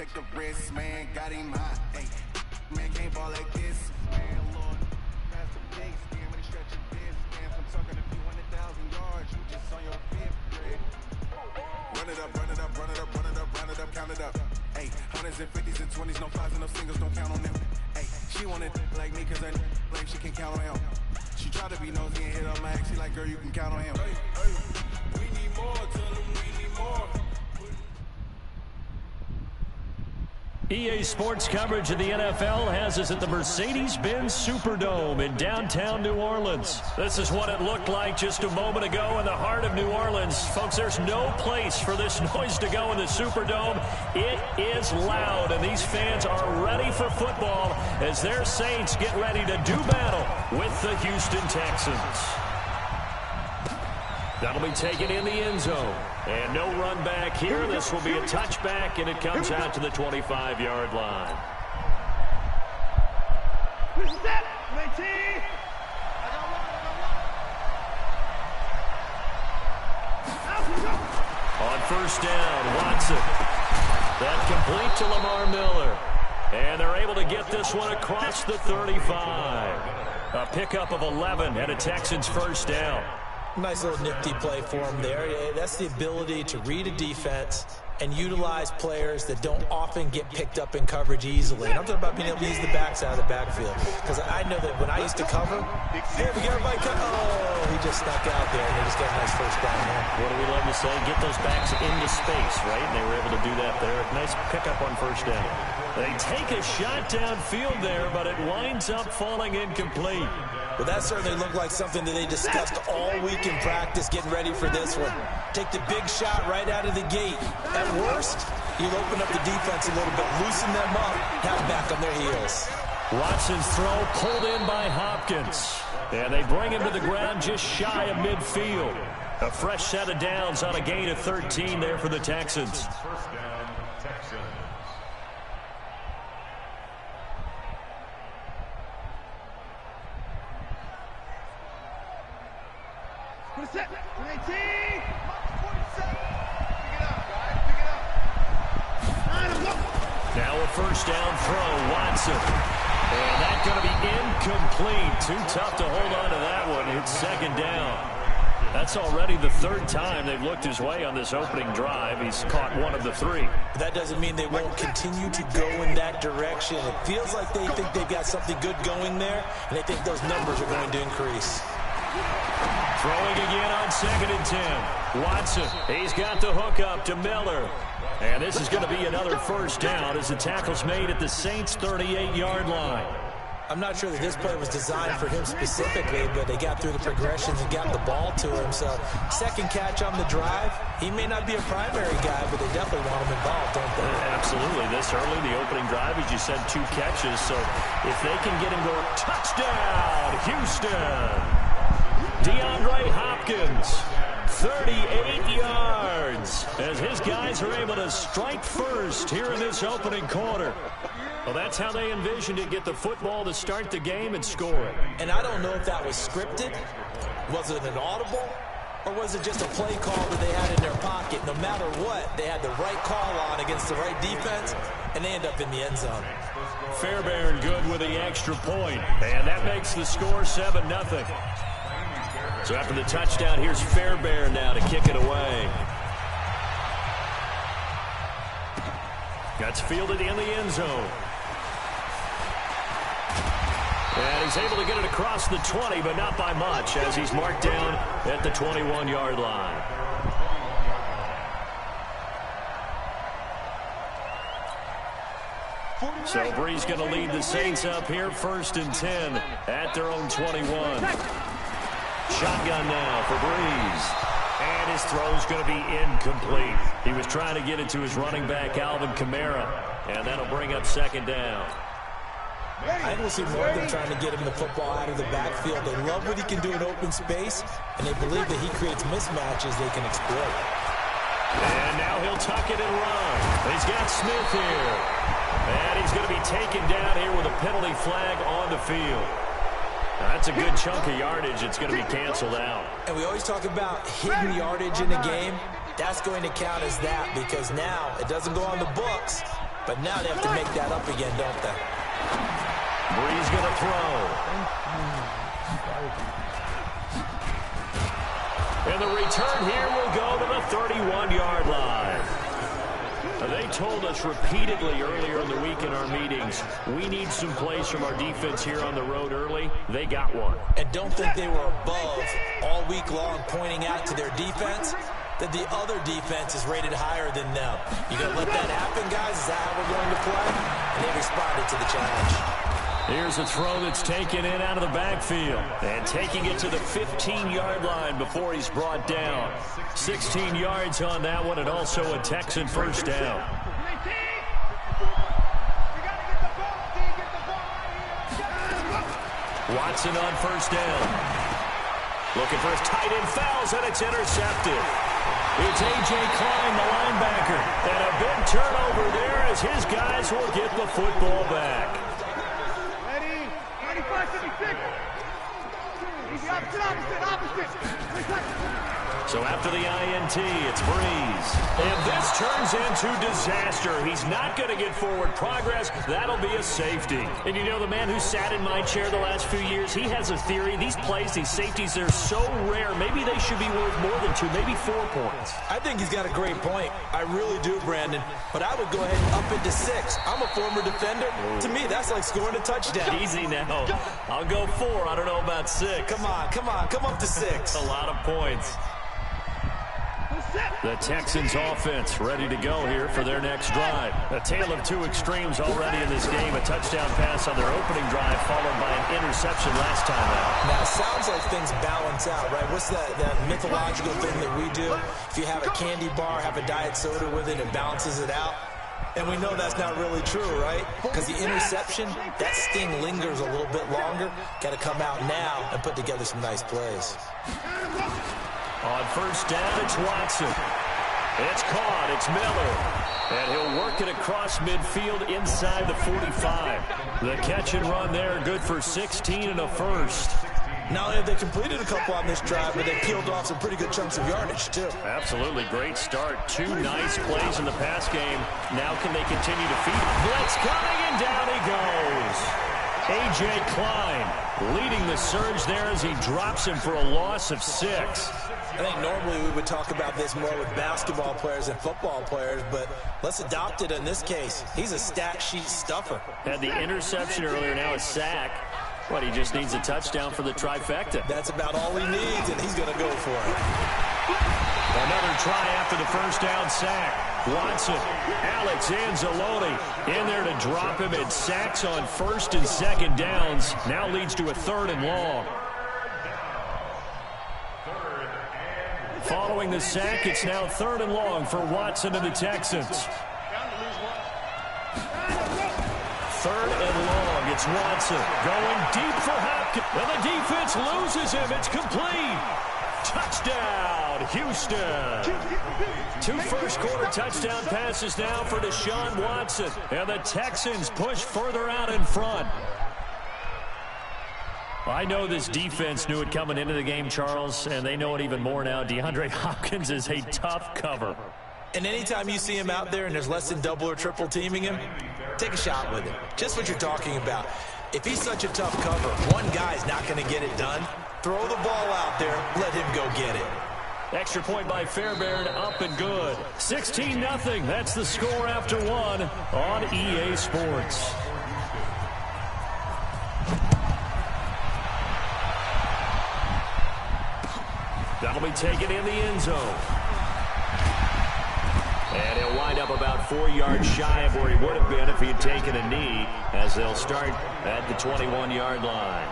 check the wrist, man, got him hot. Hey, man can't ball like this. Man, Lord, pass the big skin when he stretch your this. Man, I'm talking a few 100,000 yards, you just on your fifth grade. Run it up, run it up, run it up, run it up, run it up, count it up. Hey, hundreds and fifties and 20s, no fives and no singles, don't count on them. Hey, she wanted like me cause I like she can count on him. She tried to be nosy and hit on my ex, she like, girl, you can count on him. Hey, hey, we need more, tell them we need more. EA Sports coverage of the NFL has us at the Mercedes-Benz Superdome in downtown New Orleans. This is what it looked like just a moment ago in the heart of New Orleans. Folks, there's no place for this noise to go in the Superdome. It is loud, and these fans are ready for football as their Saints get ready to do battle with the Houston Texans. That'll be taken in the end zone. And no run back here. This will be a touchback, and it comes out to the 25-yard line. On first down, Watson. That complete to Lamar Miller. And they're able to get this one across the 35. A pickup of 11 and a Texans first down. Nice little nifty play for him there. That's the ability to read a defense and utilize players that don't often get picked up in coverage easily. And I'm talking about being able to use the backside of the backfield. Because I know that when I used to cover, hey, we get everybody cut. Oh, he just snuck out there, and they just got a nice first down there. What do we love to say? Get those backs into space, right? And they were able to do that there. Nice pickup on first down. They take a shot downfield there, but it winds up falling incomplete. Well, that certainly looked like something that they discussed all week in practice, getting ready for this one. Take the big shot right out of the gate. At worst, you'll open up the defense a little bit, loosen them up, have them back on their heels. Watson's throw pulled in by Hopkins. And they bring him to the ground just shy of midfield. A fresh set of downs on a gain of 13 there for the Texans. First down, Texans. Set, 19, 27. Pick it up, guys, pick it up. Now a first down throw, Watson. And that's going to be incomplete. Too tough to hold on to that one. It's second down. That's already the third time they've looked his way on this opening drive. He's caught one of the three. But that doesn't mean they won't continue to go in that direction. It feels like they think they've got something good going there, and they think those numbers are going to increase. Throwing again on 2nd and 10. Watson, he's got the hook up to Miller. And this is going to be another first down as the tackle's made at the Saints' 38-yard line. I'm not sure that this play was designed for him specifically, but they got through the progressions and got the ball to him. So, second catch on the drive. He may not be a primary guy, but they definitely want him involved, don't they? Absolutely. This early, the opening drive, as you said, 2 catches. So, if they can get him going, touchdown, Houston! DeAndre Hopkins, 38 yards, as his guys are able to strike first here in this opening quarter. Well, that's how they envisioned it, get the football to start the game and score it. And I don't know if that was scripted. Was it an audible? Or was it just a play call that they had in their pocket? No matter what, they had the right call on against the right defense, and they end up in the end zone. Fairbairn good with the extra point, and that makes the score 7-0. So after the touchdown, here's Fairbairn now to kick it away. That's fielded in the end zone. And he's able to get it across the 20, but not by much, as he's marked down at the 21-yard line. So Brees going to lead the Saints up here, 1st and 10 at their own 21. Shotgun now for Brees. And his throw's going to be incomplete. He was trying to get it to his running back, Alvin Kamara, and that'll bring up 2nd down. I will see more of them trying to get him the football out of the backfield. They love what he can do in open space, and they believe that he creates mismatches they can exploit. And now he'll tuck it and run. He's got Smith here. And he's going to be taken down here with a penalty flag on the field. That's a good chunk of yardage. It's going to be canceled out. And we always talk about hidden yardage in the game. That's going to count as that because now it doesn't go on the books. But now they have to make that up again, don't they? Bree's going to throw. And the return here will go to the 31-yard line. They told us repeatedly earlier in the week in our meetings, we need some plays from our defense here on the road early. They got one. And don't think they were above all week long pointing out to their defense that the other defense is rated higher than them. You going to let that happen, guys? Is that how we're going to play? And they responded to the challenge. Here's a throw that's taken in out of the backfield. And taking it to the 15-yard line before he's brought down. 16 yards on that one, and also a Texan first down. Watson on first down. Looking for his tight end, fouls, and it's intercepted. It's A.J. Klein, the linebacker. And a big turnover there as his guys will get the football back. So after the INT, it's Breeze. And this turns into disaster. He's not going to get forward progress. That'll be a safety. And you know, the man who sat in my chair the last few years, he has a theory. These plays, these safeties, they're so rare. Maybe they should be worth more than 2, maybe 4 points. I think he's got a great point. I really do, Brandon. But I would go ahead and up it to 6. I'm a former defender. To me, that's like scoring a touchdown. Easy now. I'll go 4. I don't know about 6. Come on. Come up to 6. A lot of points. The Texans offense ready to go here for their next drive. A tale of 2 extremes already in this game. A touchdown pass on their opening drive followed by an interception last time out. Now, it sounds like things balance out, right? What's that mythological thing that we do? If you have a candy bar, have a diet soda with it, it balances it out. And we know that's not really true, right? Because the interception, that sting lingers a little bit longer. Got to come out now and put together some nice plays. On first down, it's Watson. It's caught. It's Miller. And he'll work it across midfield inside the 45. The catch and run there, good for 16 and a first. Not only have they completed a couple on this drive, but they peeled off some pretty good chunks of yardage, too. Absolutely. Great start. 2 nice plays in the pass game. Now can they continue to feed? Blitz coming, and down he goes. A.J. Klein leading the surge there as he drops him for a loss of 6. I think normally we would talk about this more with basketball players and football players, but let's adopt it in this case. He's a stat sheet stuffer. Had the interception earlier, now a sack. What, he just needs a touchdown for the trifecta. That's about all he needs, and he's going to go for it. Another try after the first down sack. Watson, Alex Anzalone in there to drop him, and sacks on first and second downs. Now leads to a 3rd and long. Following the sack, it's now 3rd and long for Watson and the Texans. 3rd and long. It's Watson going deep for Hopkins. And the defense loses him. It's complete. Touchdown, Houston. 2 first-quarter touchdown passes now for Deshaun Watson. And the Texans push further out in front. I know this defense knew it coming into the game, Charles, and they know it even more now. DeAndre Hopkins is a tough cover. And anytime you see him out there and there's less than double or triple teaming him, take a shot with him. Just what you're talking about. If he's such a tough cover, one guy's not going to get it done. Throw the ball out there. Let him go get it. Extra point by Fairbairn, up and good. 16-0. That's the score after 1 on EA Sports. That'll be taken in the end zone. And he'll wind up about 4 yards shy of where he would have been if he had taken a knee, as they'll start at the 21-yard line.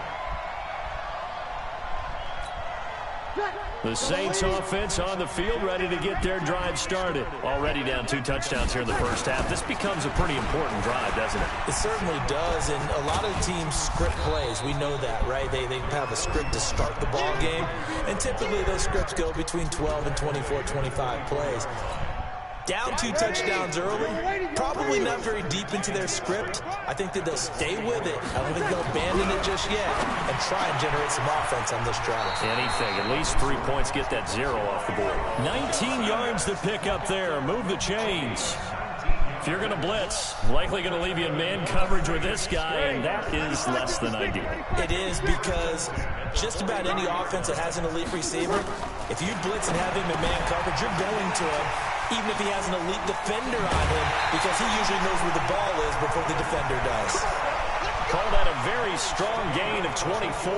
The Saints offense on the field, ready to get their drive started. Already down 2 touchdowns here in the first half. This becomes a pretty important drive, doesn't it? It certainly does, and a lot of teams script plays. We know that, right? They have a script to start the ball game, and typically those scripts go between 12 and 24, 25 plays. Down 2 touchdowns early, probably not very deep into their script. I think that they'll stay with it. I don't think they'll abandon it just yet and try and generate some offense on this drive. Anything. At least 3 points, get that 0 off the board. 19 yards to pick up there. Move the chains. If you're going to blitz, likely going to leave you in man coverage with this guy, and that is less than ideal. It is, because just about any offense that has an elite receiver, if you blitz and have him in man coverage, you're going to him, even if he has an elite defender on him, because he usually knows where the ball is before the defender does. Call that a very strong gain of 24.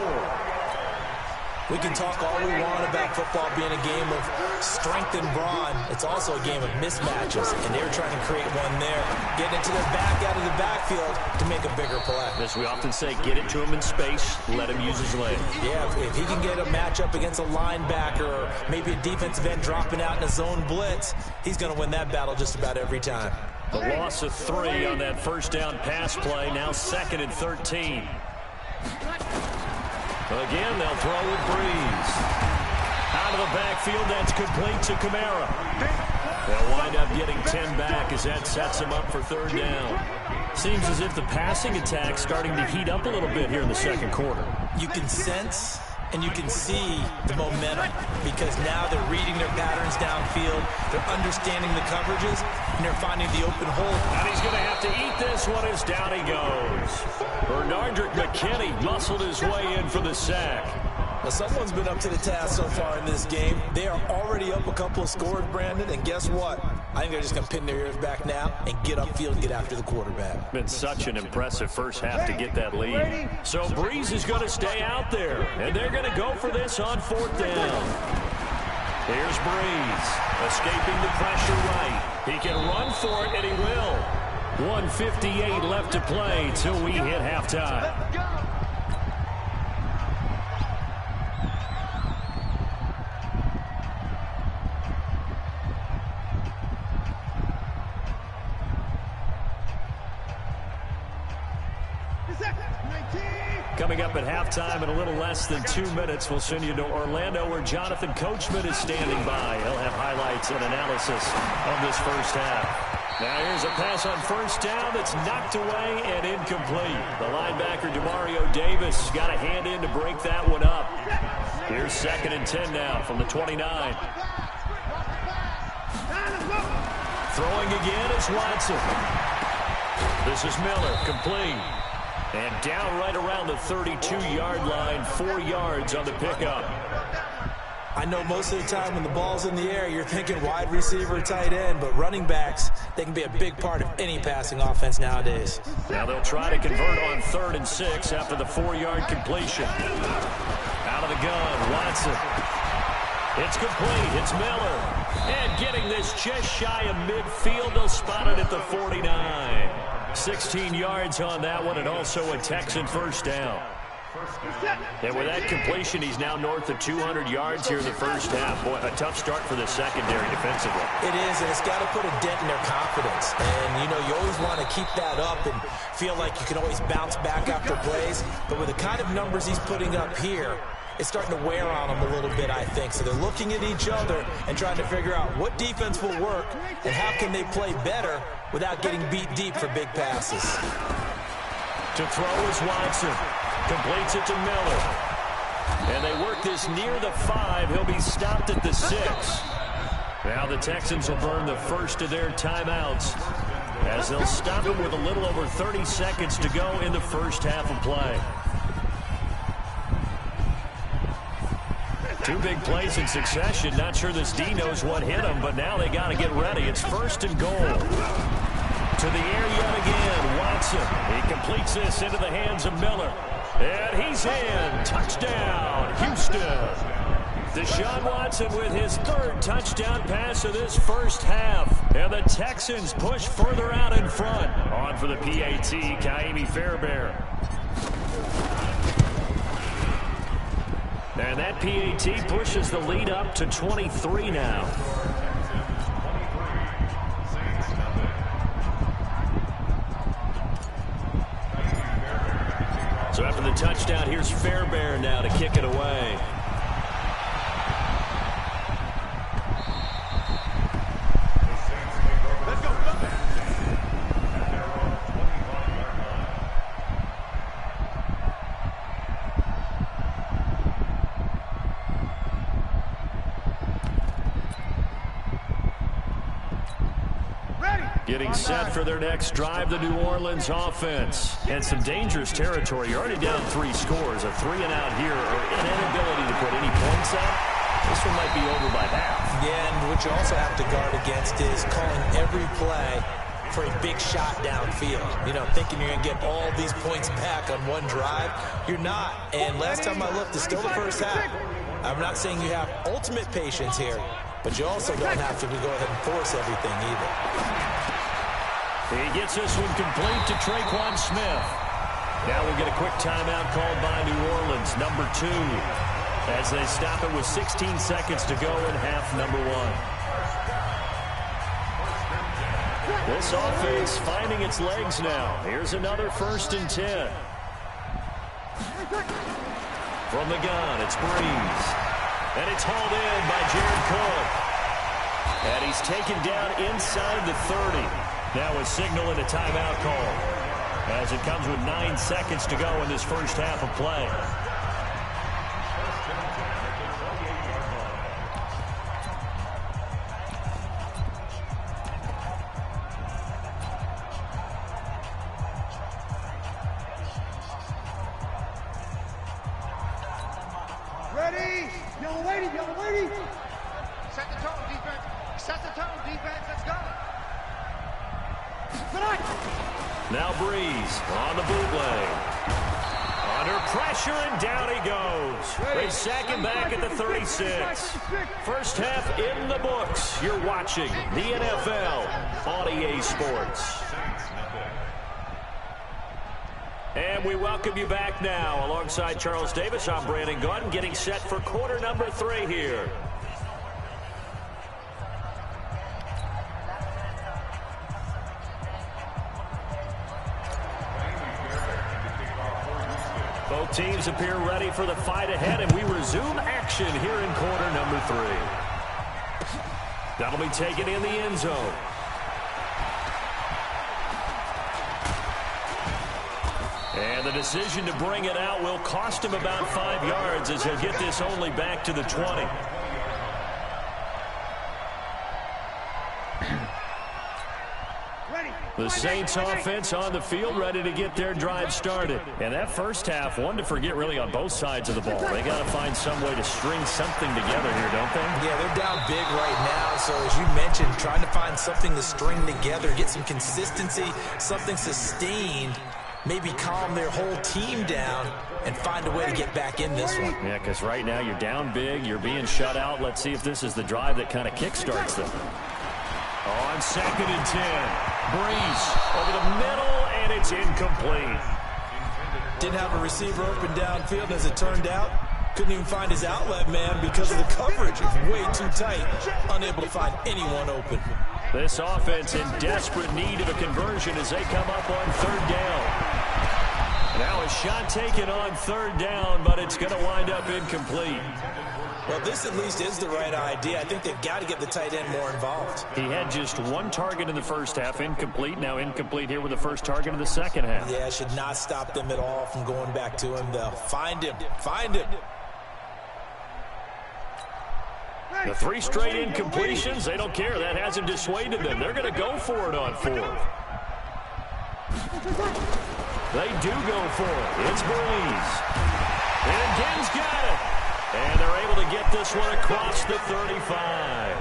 We can talk all we want about football being a game of strength and brawn. It's also a game of mismatches, and they're trying to create one there. Getting it to their back out of the backfield to make a bigger play. As we often say, get it to him in space, let him use his leg. Yeah, if he can get a matchup against a linebacker or maybe a defensive end dropping out in a zone blitz, he's going to win that battle just about every time. The loss of 3 on that first down pass play, now 2nd and 13. Again, they'll throw with Breeze. Out of the backfield, that's complete to Kamara. They'll wind up getting 10 back as that sets them up for 3rd down. Seems as if the passing attack's starting to heat up a little bit here in the second quarter. You can sense and you can see the momentum, because now they're reading their patterns downfield, they're understanding the coverages, and they're finding the open hole. And he's going to have to eat this one as down he goes. Bernardrick McKinney muscled his way in for the sack. Now, someone's been up to the task so far in this game. They are already up a couple of scores, Brandon, and guess what? I think they're just going to pin their ears back now and get upfield and get after the quarterback. Been such an impressive first half to get that lead. So Breeze is going to stay out there, and they're going to go for this on 4th down. Here's Breeze, escaping the pressure right. He can run for it, and he will. 1:58 left to play till we hit halftime. Coming up at halftime in a little less than 2 minutes, we'll send you to Orlando, where Jonathan Coachman is standing by. He'll have highlights and analysis of this first half. Now here's a pass on 1st down that's knocked away and incomplete. The linebacker, Demario Davis, got a hand in to break that one up. Here's 2nd and 10 now from the 29. Throwing again is Watson. This is Miller, complete. And down right around the 32-yard line, 4 yards on the pickup. I know most of the time when the ball's in the air, you're thinking wide receiver, tight end, but running backs, they can be a big part of any passing offense nowadays. Now they'll try to convert on 3rd and 6 after the 4-yard completion. Out of the gun, Watson. It's complete. It's Miller. And getting this just shy of midfield, they'll spot it at the 49. 16 yards on that one, and also a Texan first down. And with that completion, he's now north of 200 yards here in the first half. Boy, a tough start for the secondary defensively. It is, and it's got to put a dent in their confidence. And, you know, you always want to keep that up and feel like you can always bounce back after plays. But with the kind of numbers he's putting up here, it's starting to wear on them a little bit, I think. So they're looking at each other and trying to figure out what defense will work and how can they play better without getting beat deep for big passes. To throw is Watson. Completes it to Miller. And they work this near the 5. He'll be stopped at the 6. Now the Texans will burn the first of their timeouts, as they'll stop him with a little over 30 seconds to go in the first half of play. 2 big plays in succession. Not sure this D knows what hit him, but now they got to get ready. It's 1st and goal. To the air yet again, Watson. He completes this into the hands of Miller. And he's in. Touchdown, Houston. Deshaun Watson with his 3rd touchdown pass of this first half. And the Texans push further out in front. On for the PAT, Kaimi Fairbairn. And that PAT pushes the lead up to 23 now. So after the touchdown, here's Fairbairn now to kick it away. Getting set for their next drive, the New Orleans offense. And some dangerous territory. You're already down 3 scores. A 3-and-out here, or an inability to put any points up. This one might be over by half. Yeah, and what you also have to guard against is calling every play for a big shot downfield. You know, thinking you're going to get all these points back on one drive. You're not. And last time I looked, it's still the first half. I'm not saying you have ultimate patience here, but you also don't have to go ahead and force everything either. He gets this one complete to Traquan Smith. Now we'll get a quick timeout called by New Orleans, number 2, as they stop it with 16 seconds to go in half number 1. This offense finding its legs now. Here's another 1st and 10. From the gun, it's Breeze. And it's hauled in by Jared Cook. And he's taken down inside the 30. Now a signal and a timeout call, as it comes with 9 seconds to go in this first half of play. Ready? Y'all waiting, y'all waiting. Set the tone, defense. Set the tone, defense. Let's go. Now Breeze on the bootleg. Under pressure, and down he goes. They sack him back at the 36. First half in the books. You're watching the NFL on EA Sports. And we welcome you back now. Alongside Charles Davis, I'm Brandon Gunn, getting set for quarter number 3 here. Both teams appear ready for the fight ahead, and we resume action here in quarter number 3. That'll be taken in the end zone. And the decision to bring it out will cost him about 5 yards, as he'll get this only back to the 20. The Saints offense on the field, ready to get their drive started. And that first half, one to forget really on both sides of the ball. They got to find some way to string something together here, don't they? Yeah, they're down big right now. So as you mentioned, trying to find something to string together, get some consistency, something sustained, maybe calm their whole team down and find a way to get back in this one. Yeah, because right now you're down big, you're being shut out. Let's see if this is the drive that kind of kickstarts them. On 2nd and 10. Breeze over the middle, and it's incomplete. Didn't have a receiver open downfield, as it turned out. Couldn't even find his outlet man because of the coverage. It's way too tight. Unable to find anyone open. This offense in desperate need of a conversion as they come up on 3rd down. Now a shot taken on 3rd down, but it's going to wind up incomplete. Well, this at least is the right idea. I think they've got to get the tight end more involved. He had just 1 target in the first half, incomplete. Now incomplete here with the first target of the second half. Yeah, it should not stop them at all from going back to him. They'll find him. Find him. The 3 straight incompletions, they don't care. That hasn't dissuaded them. They're going to go for it on 4th. They do go for it. It's Breeze. And again's got it. And they're able to get this one across the 35.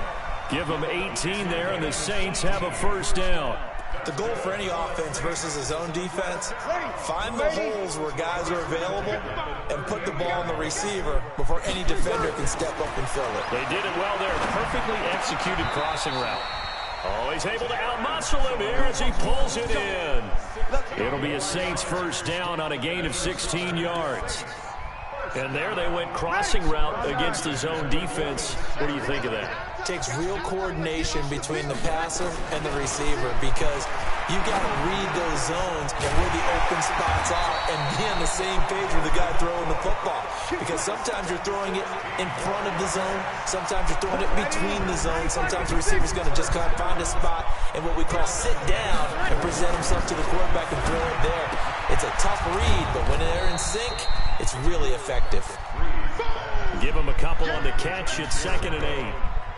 Give them 18 there, and the Saints have a first down. The goal for any offense versus his own defense, find the holes where guys are available and put the ball on the receiver before any defender can step up and fill it. They did it well there. Perfectly executed crossing route. Oh, he's able to outmuscle him here as he pulls it in. It'll be a Saints first down on a gain of 16 yards. And there they went crossing route against the zone defense. What do you think of that? It takes real coordination between the passer and the receiver, because you've got to read those zones and where the open spots are and be on the same page with the guy throwing the football. Because sometimes you're throwing it in front of the zone. Sometimes you're throwing it between the zones. Sometimes the receiver's going to just kind of find a spot and what we call sit down and present himself to the quarterback and throw it there. It's a tough read, but when they're in sync, it's really effective. Give him a couple on the catch. It's 2nd and 8.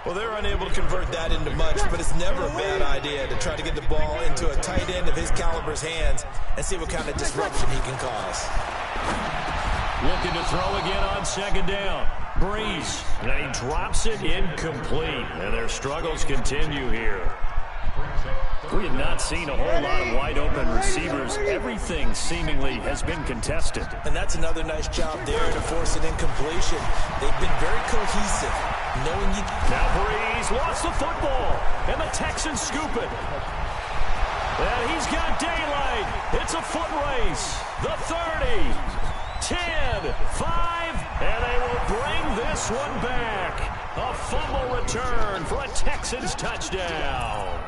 Well, they're unable to convert that into much, but it's never a bad idea to try to get the ball into a tight end of his caliber's hands and see what kind of disruption he can cause. Looking to throw again on second down. Breeze, and he drops it incomplete, and their struggles continue here. We have not seen a whole lot of wide-open receivers. Everything seemingly has been contested. And that's another nice job there to force an incompletion. They've been very cohesive, knowing you... Now Breeze lost the football, and the Texans scoop it. And he's got daylight. It's a foot race. The 30, 10, 5, and they will bring this one back. A fumble return for a Texans touchdown.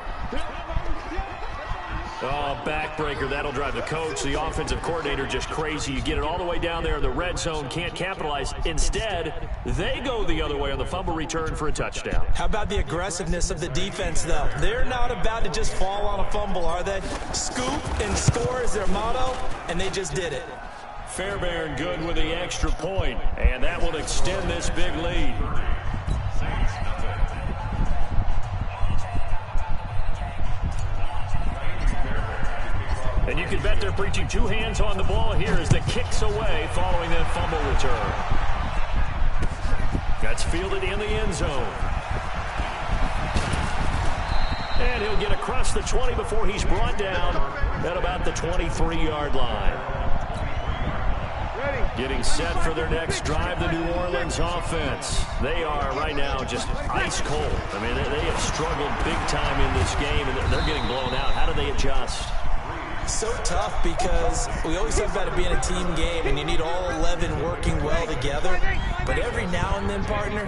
Oh, backbreaker. That'll drive the coach, the offensive coordinator, just crazy. You get it all the way down there in the red zone, can't capitalize. Instead, they go the other way on the fumble return for a touchdown. How about the aggressiveness of the defense, though? They're not about to just fall on a fumble, are they? Scoop and score is their motto, and they just did it. Fairbairn good with the extra point, and that will extend this big lead. And you can bet they're preaching two hands on the ball here as the kick's away following that fumble return. That's fielded in the end zone. And he'll get across the 20 before he's brought down at about the 23-yard line. Getting set for their next drive, the New Orleans offense. They are right now just ice cold. I mean, they have struggled big time in this game, and they're getting blown out. How do they adjust? So tough because we always talk about it being a team game and you need all 11 working well together. But every now and then, partner,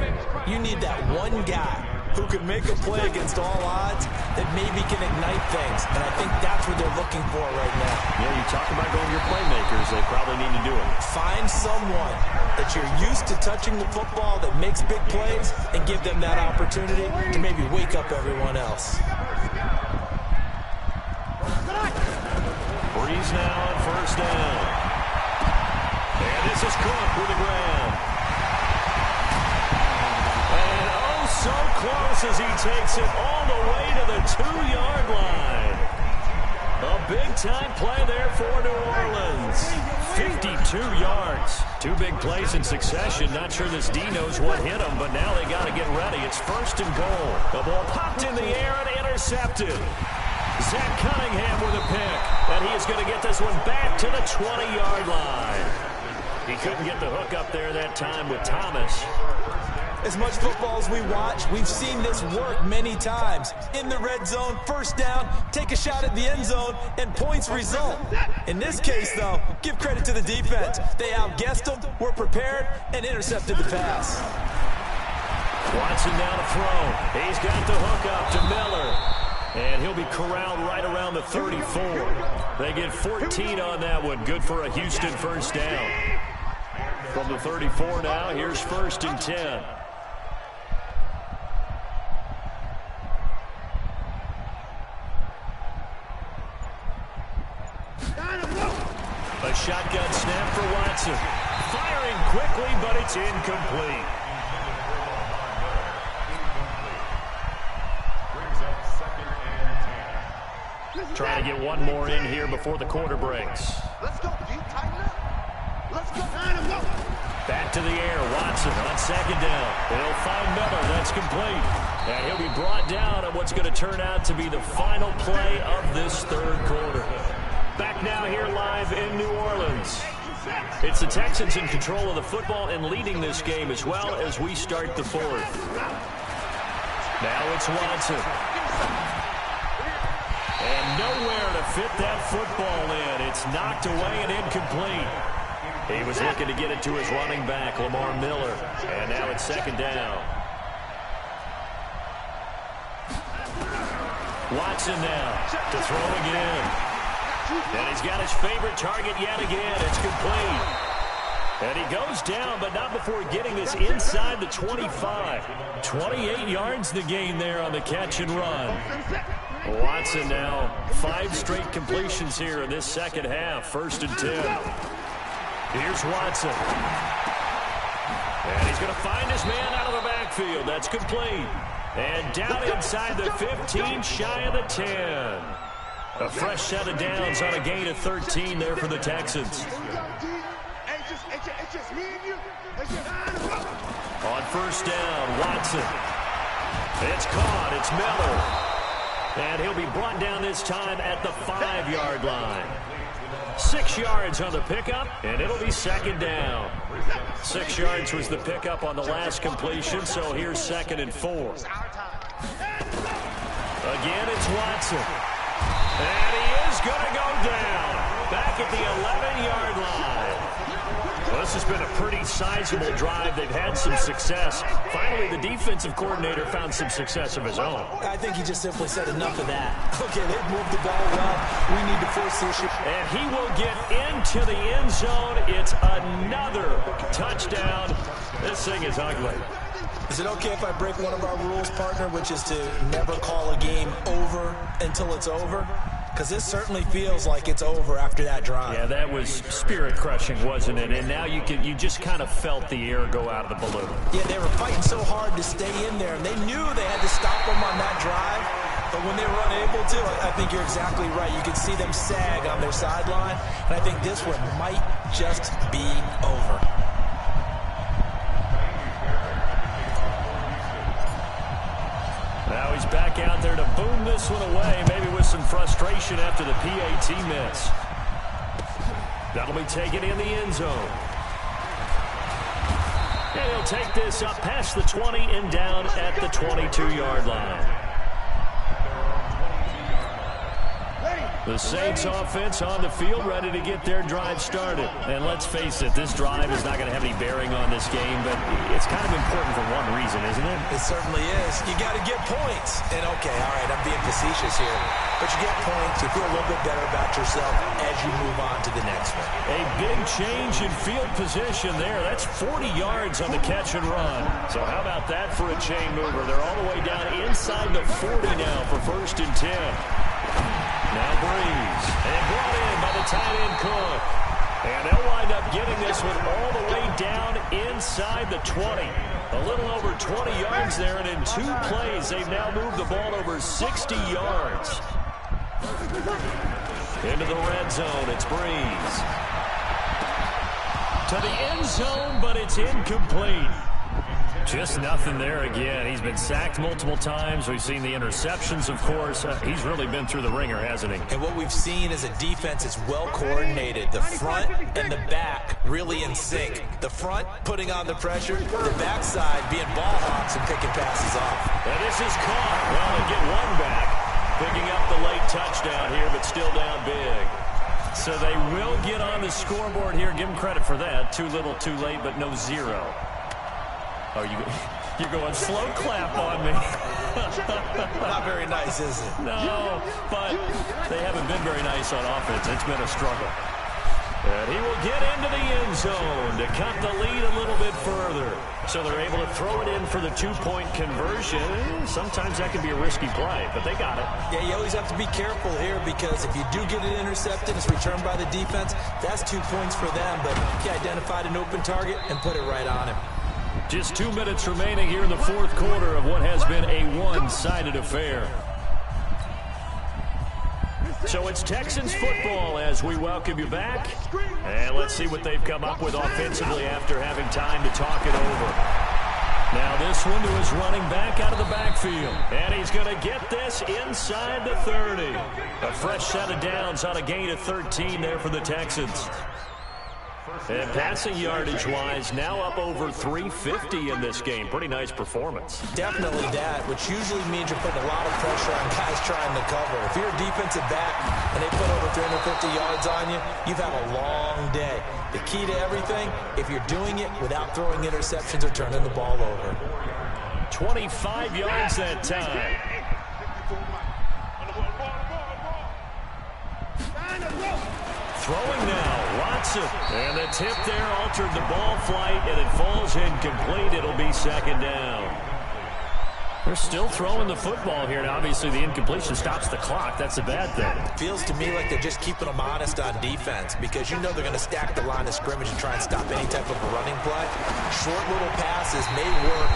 you need that one guy who can make a play against all odds that maybe can ignite things. And I think that's what they're looking for right now. Yeah, you talk about going to your playmakers. They probably need to do it. Find someone that you're used to touching the football that makes big plays and give them that opportunity to maybe wake up everyone else. Breeze now on first down. And this is Cook with the ground. And oh, so close as he takes it all the way to the 2-yard line. A big-time play there for New Orleans. 52 yards. Two big plays in succession. Not sure this D knows what hit him, but now they got to get ready. It's first and goal. The ball popped in the air and intercepted. Zach Cunningham with a pick, and he is going to get this one back to the 20-yard line. He couldn't get the hook up there that time with Thomas. As much football as we watch, we've seen this work many times. In the red zone, first down, take a shot at the end zone, and points result. In this case, though, give credit to the defense. They outguessed them, were prepared, and intercepted the pass. Watson now to throw. He's got the hook up to Miller. And he'll be corralled right around the 34. They get 14 on that one. Good for a Houston first down. From the 34 now, here's first and 10. A shotgun snap for Watson. Firing quickly, but it's incomplete. Trying to get one more in here before the quarter breaks. Let's go, G. Tighten up. Let's go. Back to the air. Watson on second down. They'll find Miller. That's complete. And he'll be brought down at what's going to turn out to be the final play of this third quarter. Back now here live in New Orleans. It's the Texans in control of the football and leading this game as well as we start the fourth. Now it's Watson. And nowhere to fit that football in. It's knocked away and incomplete. He was looking to get it to his running back, Lamar Miller. And now it's second down. Watson now to throw again. And he's got his favorite target yet again. It's complete. And he goes down, but not before getting this inside the 25. 28 yards the gain there on the catch and run. Watson now 5 straight completions here in this second half. First and 10. Here's Watson. And he's going to find his man out of the backfield. That's complete. And down inside the 15, shy of the 10. A fresh set of downs on a gain of 13 there for the Texans. On first down, Watson. It's caught. It's Miller. And he'll be brought down this time at the 5-yard line. 6 yards on the pickup, and it'll be second down. 6 yards was the pickup on the last completion, so here's 2nd and 4. Again, it's Watson. And he is going to go down back at the 11-yard line. Well, this has been a pretty sizable drive. They've had some success. Finally, the defensive coordinator found some success of his own. I think he just simply said enough of that. Okay, they've moved the ball well. We need to force the issue. And he will get into the end zone. It's another touchdown. This thing is ugly. Is it okay if I break one of our rules, partner, which is to never call a game over until it's over? Because this certainly feels like it's over after that drive. Yeah, that was spirit-crushing, wasn't it? And now you just kind of felt the air go out of the balloon. Yeah, they were fighting so hard to stay in there, and they knew they had to stop them on that drive. But when they were unable to, I think you're exactly right. You could see them sag on their sideline, and I think this one might just be over. Now he's back out there to boom this one away, maybe with some frustration after the PAT miss. That'll be taken in the end zone. And he'll take this up past the 20 and down at the 22-yard line. The Saints offense on the field, ready to get their drive started. And let's face it, this drive is not going to have any bearing on this game, but it's kind of important for one reason, isn't it? It certainly is. You got to get points. And okay, all right, I'm being facetious here. But you get points, you feel a little bit better about yourself as you move on to the next one. A big change in field position there. That's 40 yards on the catch and run. So how about that for a chain mover? They're all the way down inside the 40 now for 1st and 10. Now Breeze, and brought in by the tight end Cook. And they'll wind up getting this one all the way down inside the 20. A little over 20 yards there, and in 2 plays, they've now moved the ball over 60 yards. Into the red zone, it's Breeze. To the end zone, but it's incomplete. Just nothing there again. He's been sacked multiple times. We've seen the interceptions, of course. He's really been through the ringer, hasn't he? And what we've seen is a defense that's well coordinated. The front and the back really in sync. The front putting on the pressure, the backside being ball hawks and picking passes off. And this is caught. Well, they get one back, picking up the late touchdown here, but still down big. So they will get on the scoreboard here. Give them credit for that. Too little, too late, but no zero. Oh, you're going slow clap on me. Not very nice, is it? No, but they haven't been very nice on offense. It's been a struggle. And he will get into the end zone to cut the lead a little bit further. So they're able to throw it in for the 2-point conversion. Sometimes that can be a risky play, but they got it. Yeah, you always have to be careful here because if you do get it intercepted, it's returned by the defense. That's 2 points for them, but he identified an open target and put it right on him. Just 2 minutes remaining here in the 4th quarter of what has been a one-sided affair. So it's Texans football as we welcome you back. And let's see what they've come up with offensively after having time to talk it over. Now this one to his running back out of the backfield. And he's going to get this inside the 30. A fresh set of downs on a gain of 13 there for the Texans. And passing yardage-wise, now up over 350 in this game. Pretty nice performance. Definitely that, which usually means you're putting a lot of pressure on guys trying to cover. If you're a defensive back and they put over 350 yards on you, you've had a long day. The key to everything, if you're doing it without throwing interceptions or turning the ball over. 25 yards that time. Throwing now, Watson. And the tip there altered the ball flight, and it falls incomplete. It'll be second down. They're still throwing the football here, and obviously the incompletion stops the clock. That's a bad thing. Feels to me like they're just keeping them honest on defense because you know they're going to stack the line of scrimmage and try and stop any type of a running play. Short little passes may work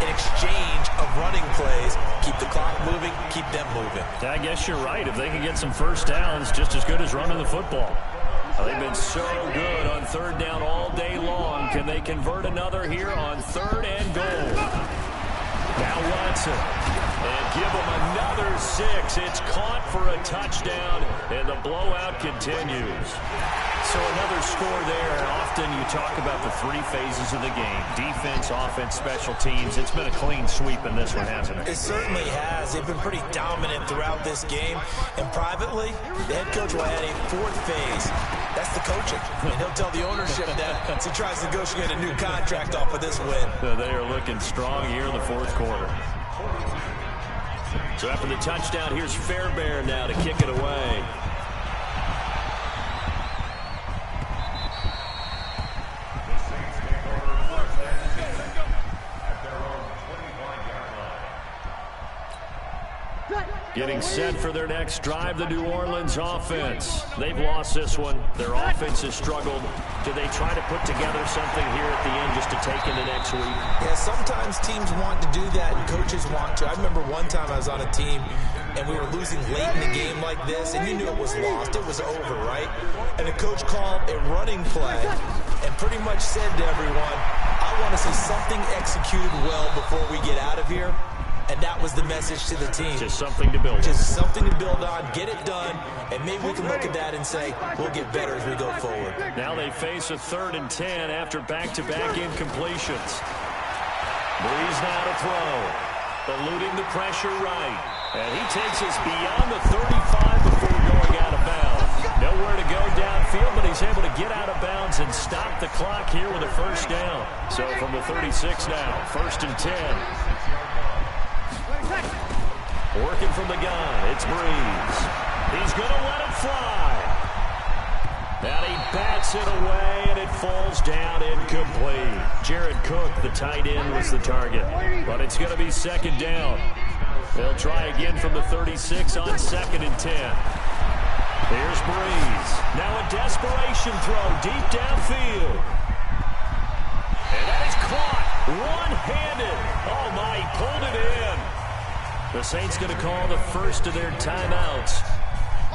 in exchange of running plays. Keep the clock moving, keep them moving. I guess you're right. If they can get some first downs, just as good as running the football. They've been so good on third down all day long. Can they convert another here on third and goal? Now Watson. And give them another 6. It's caught for a touchdown, and the blowout continues. So another score there, and often you talk about the 3 phases of the game. Defense, offense, special teams. It's been a clean sweep in this one, hasn't it? It certainly has. They've been pretty dominant throughout this game. And privately, the head coach will add a 4th phase. That's the coaching. And he'll tell the ownership that as he tries to negotiate a new contract off of this win. So they are looking strong here in the 4th quarter. So after the touchdown, here's Fairbairn now to kick it away. Getting set for their next drive, the New Orleans offense. They've lost this one. Their offense has struggled. Do they try to put together something here at the end just to take into next week? Yeah, sometimes teams want to do that and coaches want to. I remember one time I was on a team and we were losing late in the game like this, and you knew it was lost. It was over, right? And the coach called a running play and pretty much said to everyone, I want to see something executed well before we get out of here. And that was the message to the team. Just something to build on. Just something to build on, get it done, and maybe we can look at that and say, we'll get better as we go forward. Now they face a 3rd and 10 after back-to-back incompletions. Breeze now to throw. Eluding the pressure right. And he takes us beyond the 35 before going out of bounds. Nowhere to go downfield, but he's able to get out of bounds and stop the clock here with a first down. So from the 36 now, 1st and 10. Working from the gun, it's Breeze. He's going to let it fly. And he bats it away, and it falls down incomplete. Jared Cook, the tight end, was the target. But it's going to be 2nd down. They'll try again from the 36 on 2nd and 10. Here's Breeze. Now a desperation throw deep downfield. And that is caught one-handed. Oh, my, he pulled it in. The Saints going to call the first of their timeouts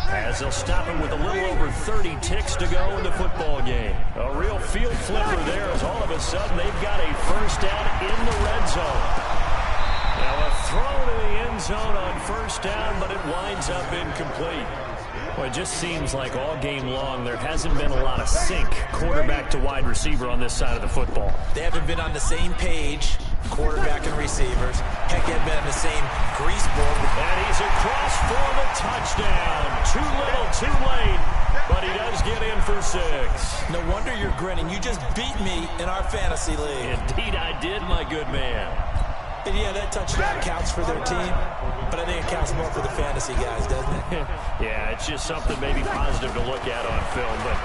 as they'll stop him with a little over 30 ticks to go in the football game. A real field flipper there as all of a sudden they've got a first down in the red zone. Now a throw to the end zone on first down, but it winds up incomplete. Well, it just seems like all game long there hasn't been a lot of sync quarterback to wide receiver on this side of the football. They haven't been on the same page, quarterback and receivers. Heck, they've been on the same grease board. And he's across for the touchdown. Too little, too late, but he does get in for 6. No wonder you're grinning. You just beat me in our fantasy league. Indeed I did, my good man. And yeah, that touchdown counts for their team, but I think it counts more for the fantasy guys, doesn't it? Yeah, it's just something maybe positive to look at on film, but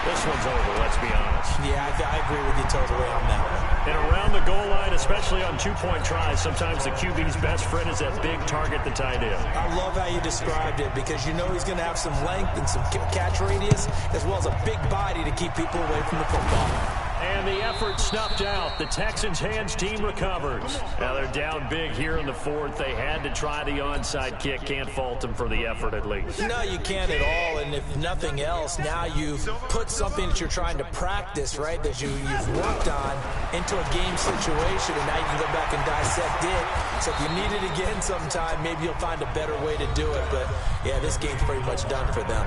this one's over, let's be honest. Yeah, I agree with you totally on that one. And around the goal line, especially on 2-point tries, sometimes the QB's best friend is that big target, the tight end. I love how you described it because you know he's going to have some length and some catch radius as well as a big body to keep people away from the football. And the effort snuffed out. The Texans' hands team recovers. Now they're down big here in the 4th. They had to try the onside kick. Can't fault them for the effort at least. No, you can't at all. And if nothing else, now you've put something that you're trying to practice, right, that you've worked on into a game situation. And now you can go back and dissect it. So if you need it again sometime, maybe you'll find a better way to do it. But, yeah, this game's pretty much done for them.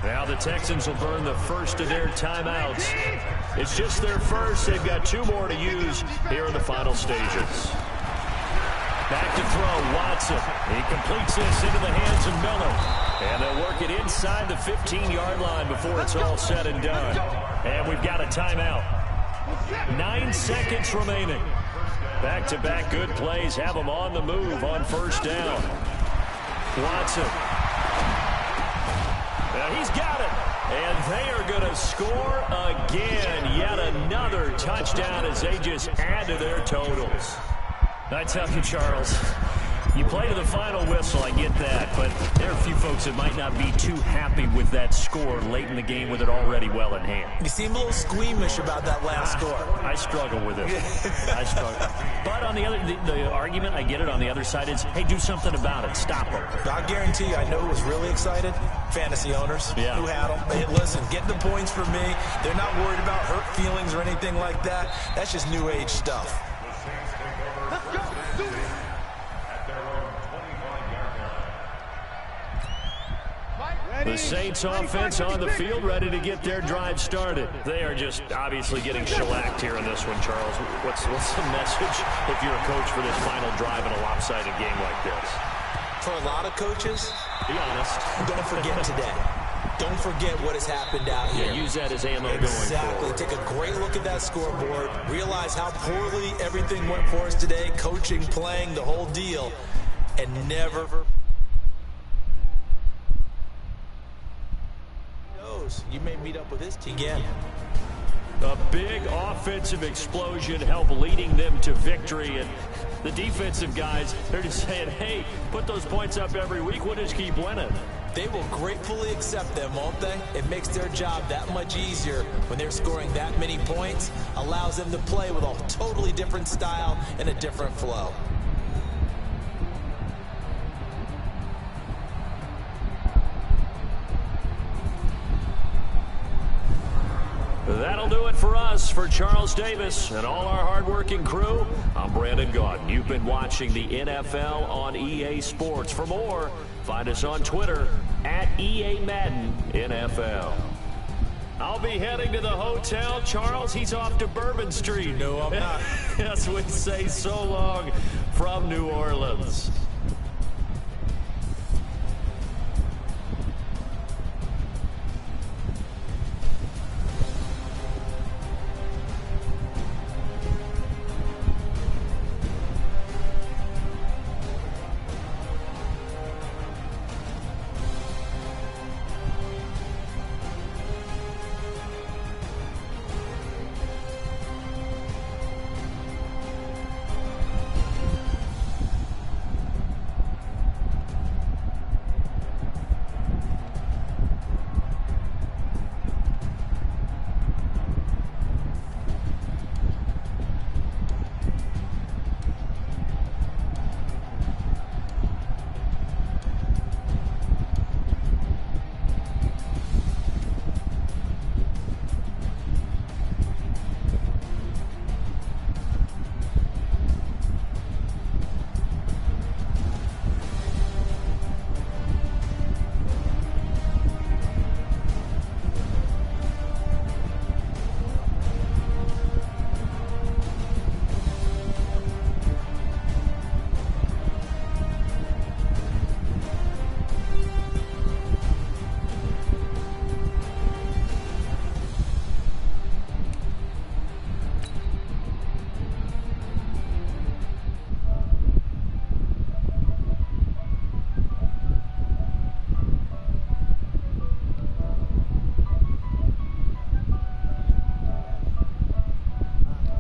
Now the Texans will burn the first of their timeouts. It's just their first. They've got 2 more to use here in the final stages. Back to throw, Watson. He completes this into the hands of Miller. And they'll work it inside the 15-yard line before it's all said and done. And we've got a timeout. 9 seconds remaining. Back-to-back good plays have them on the move on first down. Watson. He's got it. And they are going to score again. Yet another touchdown as they just add to their totals. I tell you, Charles, You play to the final whistle, I get that, but there are a few folks that might not be too happy with that score late in the game with it already well in hand. You seem a little squeamish about that last score. I struggle with it. I struggle. But on the argument, I get it, on the other side is, hey, do something about it. Stop them. I guarantee you, I know who was really excited. Fantasy owners who had them. Hey, listen, get the points for me. They're not worried about hurt feelings or anything like that. That's just new age stuff. Let's go. Do it. The Saints offense on the field, ready to get their drive started. They are just obviously getting shellacked here in this one, Charles. What's the message if you're a coach for this final drive in a lopsided game like this? For a lot of coaches, be honest, don't forget today. Don't forget what has happened out here. Yeah, use that as ammo going forward. Exactly. Take a great look at that scoreboard. Realize how poorly everything went for us today. Coaching, playing, the whole deal. And never... You may meet up with this team again. A big offensive explosion helped leading them to victory. And the defensive guys, they're just saying, hey, put those points up every week. We'll just keep winning. They will gratefully accept them, won't they? It makes their job that much easier when they're scoring that many points. Allows them to play with a totally different style and a different flow. That'll do it for us. For Charles Davis and all our hardworking crew, I'm Brandon Gaudin. You've been watching the NFL on EA Sports. For more, find us on Twitter at EA Madden NFL. I'll be heading to the hotel. Charles, he's off to Bourbon Street. No, I'm not. Yes, we say so long from New Orleans.